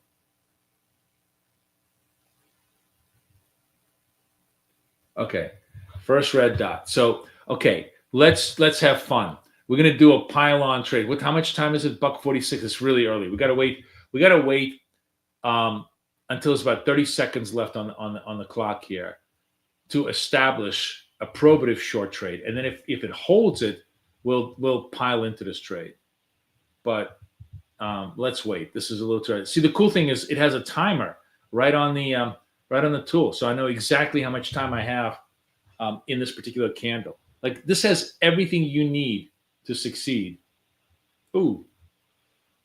Okay, first red dot. So okay, let's have fun. We're gonna do a pile-on trade. How much time is it? $1.46. It's really early. We gotta wait. Until it's about 30 seconds left on the clock here to establish a probative short trade, and then if it holds it, we'll pile into this trade. But let's wait. This is a little too early. See, the cool thing is it has a timer right on the tool, so I know exactly how much time I have in this particular candle. Like this has everything you need to succeed. Ooh,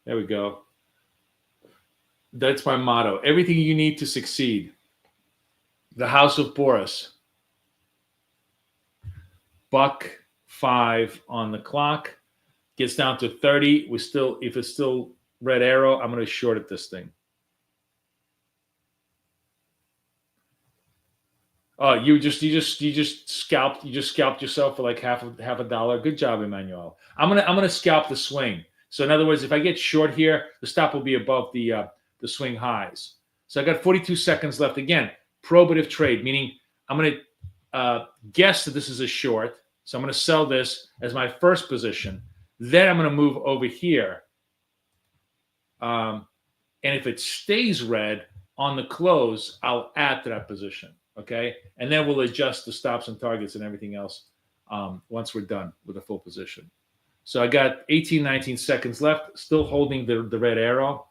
there we go. That's my motto. Everything you need to succeed. The House of Boris. $1.05 on the clock. Gets down to 30. If it's still red arrow, I'm going to short at this thing. Oh, you just scalped yourself for like half a dollar. Good job, Emmanuel. I'm gonna scalp the swing. So in other words, if I get short here, the stop will be above the swing highs. So I got 42 seconds left. Again, probative trade, meaning I'm going to guess that this is a short. So I'm going to sell this as my first position. Then I'm going to move over here And if it stays red on the close, I'll add to that position. Okay. And then we'll adjust the stops and targets and everything else once we're done with the full position. So I got 18, 19 seconds left, still holding the red arrow.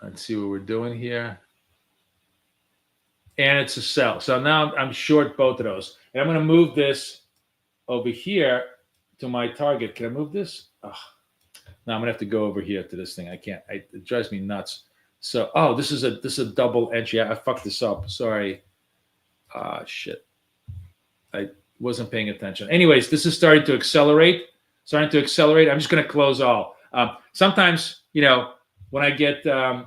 Let's see what we're doing here. And it's a sell. So now I'm short both of those. And I'm going to move this over here to my target. Can I move this? Oh, now I'm going to have to go over here to this thing. I can't. It drives me nuts. So, this is a double entry. I fucked this up. Sorry. Shit. I wasn't paying attention. Anyways, this is starting to accelerate. I'm just going to close all. Sometimes, when I get the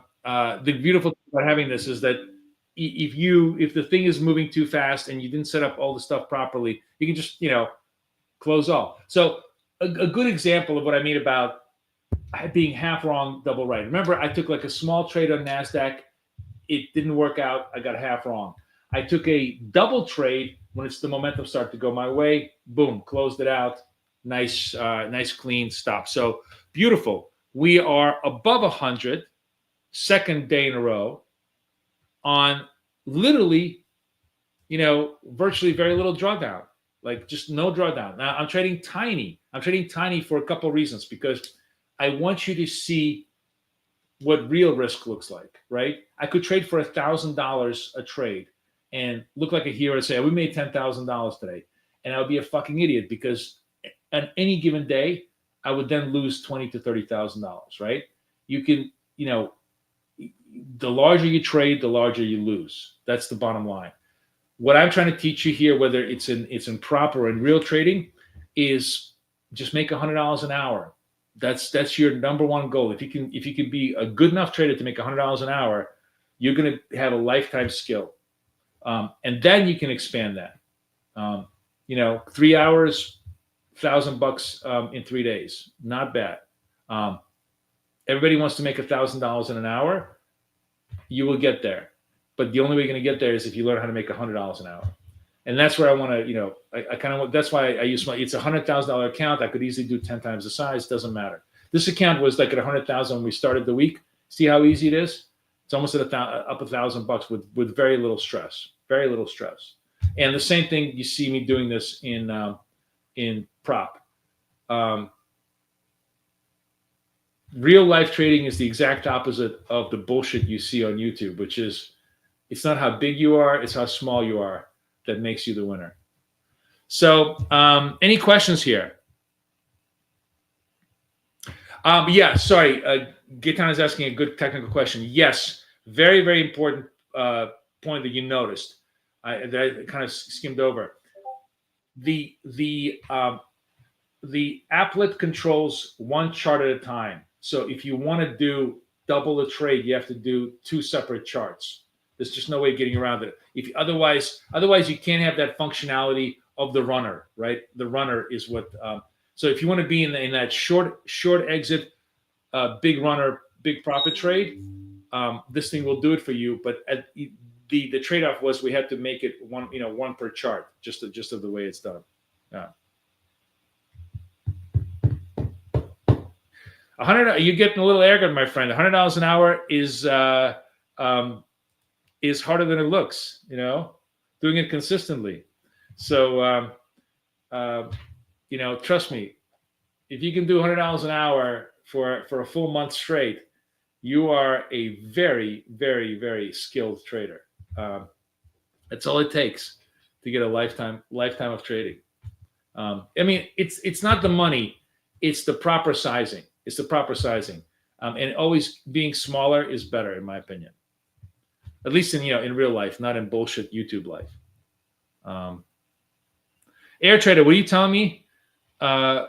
beautiful thing about having this is that if the thing is moving too fast and you didn't set up all the stuff properly, you can just close all. So a good example of what I mean about being half wrong, double right. Remember, I took like a small trade on NASDAQ. It didn't work out. I got half wrong. I took a double trade when it's the momentum started to go my way. Boom, closed it out. Nice, clean stop. So beautiful. We are above 100, second day in a row, on literally, virtually very little drawdown, like just no drawdown. Now I'm trading tiny. For a couple of reasons, because I want you to see what real risk looks like, right? I could trade for $1,000 a trade and look like a hero and say, we made $10,000 today. And I would be a fucking idiot, because on any given day, I would then lose $20,000 to $30,000, right? You can, the larger you trade, the larger you lose. That's the bottom line. What I'm trying to teach you here, whether it's in prop or in real trading, is just make $100 an hour. That's your number one goal. If you can be a good enough trader to make $100 an hour, you're going to have a lifetime skill, and then you can expand that. 3 hours, $1,000 in 3 days, not bad. Everybody wants to make $1,000 in an hour. You will get there, but the only way you're going to get there is if you learn how to make $100 an hour. And that's where I want to, I kind of, that's why I use it's $100,000 account. I could easily do 10 times the size. Doesn't matter. This account was like at 100,000 when we started the week. See how easy it is? It's almost at up $1,000 with very little stress. And the same thing, you see me doing this in prop. Real life trading is the exact opposite of the bullshit you see on YouTube, which is, it's not how big you are, it's how small you are that makes you the winner. So, any questions here? Yeah, sorry. Gaetan is asking a good technical question. Yes, very, very important point that you noticed. That I kind of skimmed over. The applet controls one chart at a time. So if you want to do double a trade, you have to do two separate charts. There's just no way of getting around it. Otherwise you can't have that functionality of the runner, right? The runner is what. So if you want to be in that short exit, big runner, big profit trade, this thing will do it for you. But the trade-off was we had to make it one per chart, just of the way it's done. Yeah. 100. You're getting a little arrogant, my friend. $100 an hour is harder than it looks. Doing it consistently. So trust me. If you can do $100 an hour for a full month straight, you are a very, very, very skilled trader. That's all it takes to get a lifetime of trading. It's not the money; it's the proper sizing. And always being smaller is better, in my opinion. At least in real life, not in bullshit YouTube life. Air Trader, what are you telling me? Air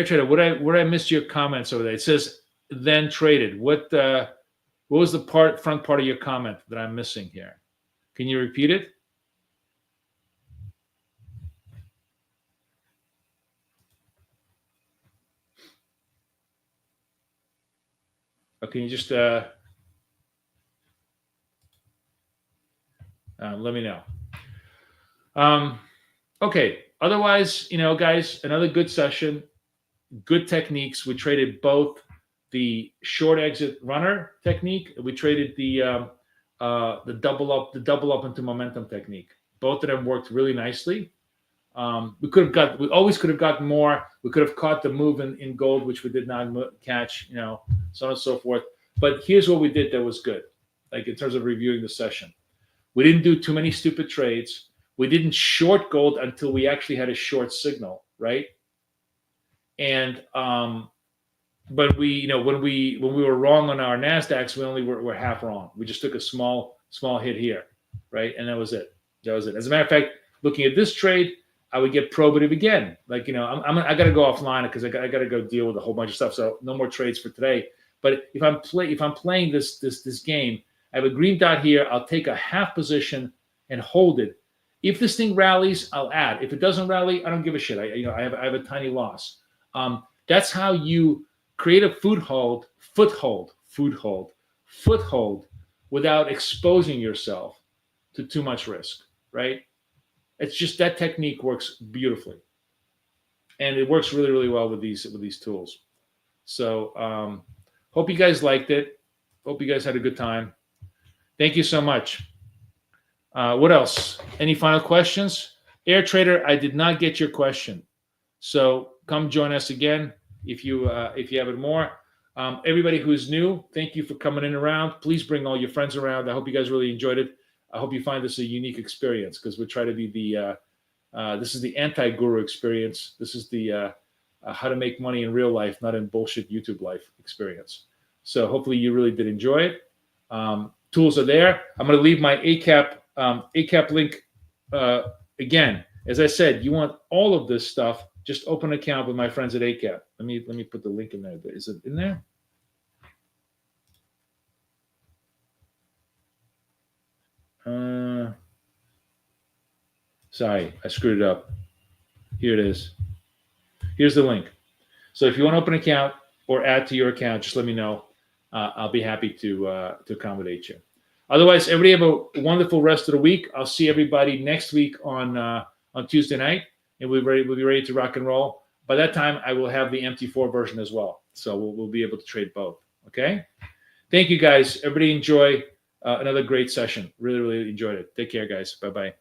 Trader, what I missed your comments over there? It says then traded. What was the front part of your comment that I'm missing here? Can you repeat it? Or can you just let me know? Okay. Otherwise, guys, another good session, good techniques. We traded both the short exit runner technique. We traded the double up into momentum technique. Both of them worked really nicely. We always could have gotten more. We could have caught the move in gold, which we did not catch, so on and so forth. But here's what we did that was good, like in terms of reviewing the session. We didn't do too many stupid trades. We didn't short gold until we actually had a short signal, right? And but when we were wrong on our Nasdaqs, we only were half wrong. We just took a small hit here, right? And that was it. As a matter of fact, looking at this trade, I would get probative again. Like, I got to go offline because I got to go deal with a whole bunch of stuff. So no more trades for today. But if I'm playing this game, I have a green dot here. I'll take a half position and hold it. If this thing rallies, I'll add. If it doesn't rally, I don't give a shit. I have a tiny loss. That's how you create a foothold without exposing yourself to too much risk, right? It's just that technique works beautifully, and it works really, really well with these tools. So hope you guys liked it. Hope you guys had a good time. Thank you so much. What else? Any final questions? Air Trader, I did not get your question, so come join us again if you have it more. Everybody who's new, thank you for coming in around. Please bring all your friends around. I hope you guys really enjoyed it. I hope you find this a unique experience because we try to be this is the anti-guru experience. This is the how to make money in real life, not in bullshit YouTube life experience. So hopefully you really did enjoy it. Tools are there. I'm going to leave my ACAP link again. As I said, you want all of this stuff, just open an account with my friends at ACAP. Let me put the link in there. Is it in there? Sorry, I screwed it up. Here it is. Here's the link. So if you want to open an account or add to your account, just let me know. I'll be happy to accommodate you. Otherwise, everybody have a wonderful rest of the week. I'll see everybody next week on Tuesday night, and we'll be ready to rock and roll. By that time, I will have the MT4 version as well, so we'll be able to trade both. Okay. Thank you, guys. Everybody enjoy another great session. Really, really enjoyed it. Take care, guys. Bye-bye.